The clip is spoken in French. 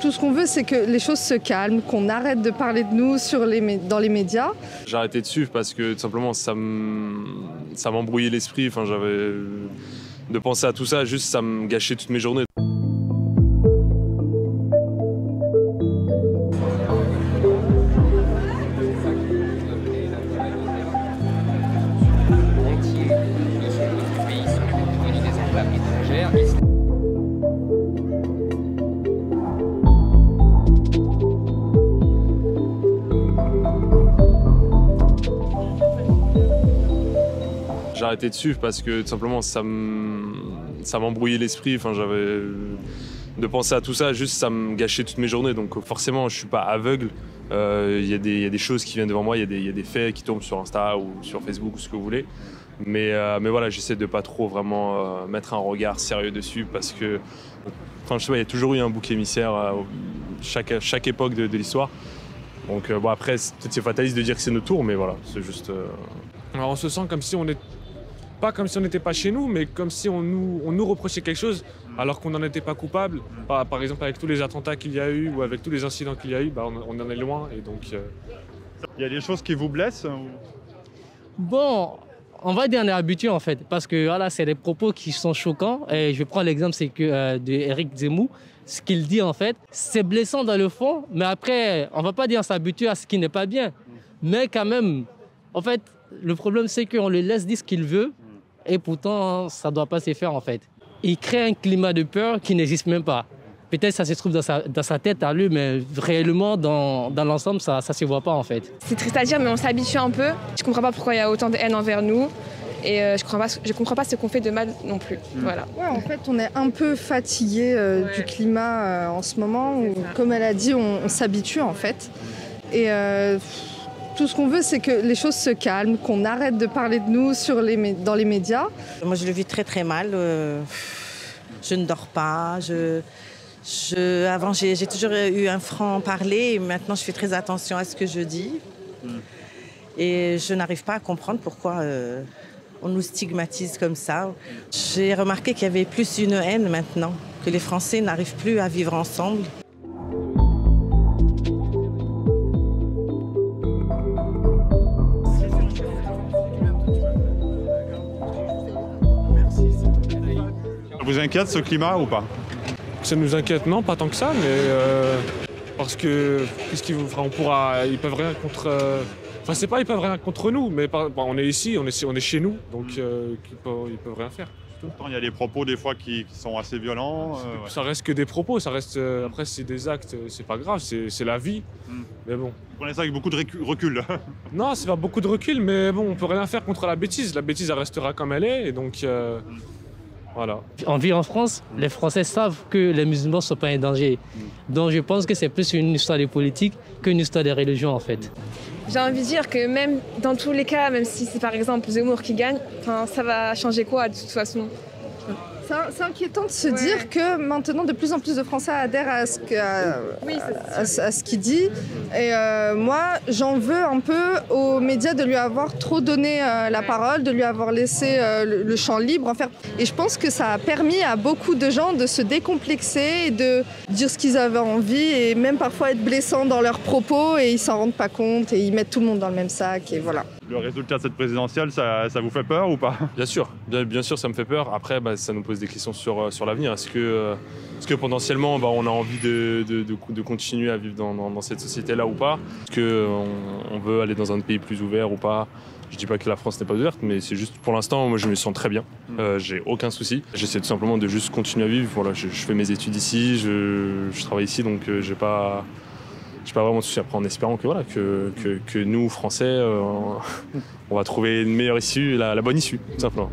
Tout ce qu'on veut, c'est que les choses se calment, qu'on arrête de parler de nous dans les médias. J'ai arrêté de suivre parce que tout simplement ça m'embrouillait l'esprit. Enfin, de penser à tout ça, juste ça me gâchait toutes mes journées. J'ai arrêté de suivre parce que tout simplement ça m'embrouillait l'esprit. Enfin, de penser à tout ça, juste ça me gâchait toutes mes journées. Donc forcément, je suis pas aveugle. Il y a des choses qui viennent devant moi, il y a des faits qui tombent sur Insta ou sur Facebook ou ce que vous voulez. Mais voilà, j'essaie de pas trop vraiment mettre un regard sérieux dessus parce que, enfin, je sais pas, il y a toujours eu un bouc émissaire à chaque époque de l'histoire. Donc bon, après, peut-être c'est fataliste de dire que c'est notre tour, mais voilà, c'est juste. Alors on se sent comme si on est pas comme si on n'était pas chez nous, mais comme si on nous reprochait quelque chose alors qu'on n'en était pas coupable. Par exemple, avec tous les attentats qu'il y a eu ou avec tous les incidents qu'il y a eu, on en est loin. Et donc, Il y a des choses qui vous blessent Bon, on va dire on est habitué en fait, parce que voilà, c'est des propos qui sont choquants. Et je prends l'exemple de Éric Zemmour. Ce qu'il dit en fait, c'est blessant dans le fond, mais après, on va pas dire s'habituer à ce qui n'est pas bien. Mais quand même, en fait, le problème c'est qu'on le laisse dire ce qu'il veut. Et pourtant, ça ne doit pas se faire en fait. Il crée un climat de peur qui n'existe même pas. Peut-être ça se trouve dans sa tête à lui, mais réellement, dans l'ensemble, ça ne se voit pas en fait. C'est triste à dire, mais on s'habitue un peu. Je ne comprends pas pourquoi il y a autant de haine envers nous. Et je comprends pas ce qu'on fait de mal non plus. Voilà. Ouais, en fait, on est un peu fatigué du climat en ce moment. Où, comme elle a dit, on s'habitue en fait. Et tout ce qu'on veut, c'est que les choses se calment, qu'on arrête de parler de nous dans les médias. Moi, je le vis très très mal. Je ne dors pas. Avant, j'ai toujours eu un franc-parler. Maintenant, je fais très attention à ce que je dis. Et je n'arrive pas à comprendre pourquoi on nous stigmatise comme ça. J'ai remarqué qu'il y avait plus une haine maintenant, que les Français n'arrivent plus à vivre ensemble. Ça vous inquiète ce climat ou pas? ça nous inquiète, non, pas tant que ça, mais parce que qu'est-ce qu'ils ils peuvent rien contre. Enfin, c'est pas ils peuvent rien contre nous, mais on est ici, on est chez nous, donc ils peuvent rien faire. Il y a des propos des fois qui sont assez violents. Ça reste que des propos, ça reste après c'est des actes, c'est pas grave, c'est la vie. Mais bon. Vous prenez ça avec beaucoup de recul. Non, c'est pas beaucoup de recul, mais bon, on peut rien faire contre la bêtise. La bêtise, elle restera comme elle est, et donc voilà. On vit en France, les Français savent que les musulmans ne sont pas un danger. Donc je pense que c'est plus une histoire de politique qu'une histoire de religion en fait. J'ai envie de dire que même dans tous les cas, même si c'est par exemple Zemmour qui gagne, ça va changer quoi de toute façon? C'est inquiétant de se dire que maintenant de plus en plus de Français adhèrent à ce qu'il dit. Et moi, j'en veux un peu aux médias de lui avoir trop donné la parole, de lui avoir laissé le champ libre. Enfin, et je pense que ça a permis à beaucoup de gens de se décomplexer et de dire ce qu'ils avaient envie et même parfois être blessants dans leurs propos et ils s'en rendent pas compte et ils mettent tout le monde dans le même sac et voilà. Le résultat de cette présidentielle, ça vous fait peur ou pas? Bien sûr, ça me fait peur. Après, ça nous pose des questions sur l'avenir. Est-ce que potentiellement, on a envie de continuer à vivre dans cette société-là ou pas? Est-ce qu'on veut aller dans un pays plus ouvert ou pas? Je dis pas que la France n'est pas ouverte, mais c'est juste pour l'instant, moi je me sens très bien. J'ai aucun souci. J'essaie tout simplement de juste continuer à vivre. Voilà, je fais mes études ici, je travaille ici, donc j'ai pas vraiment de soucis. Après, en espérant que nous, Français, on va trouver une meilleure issue, la bonne issue, tout simplement.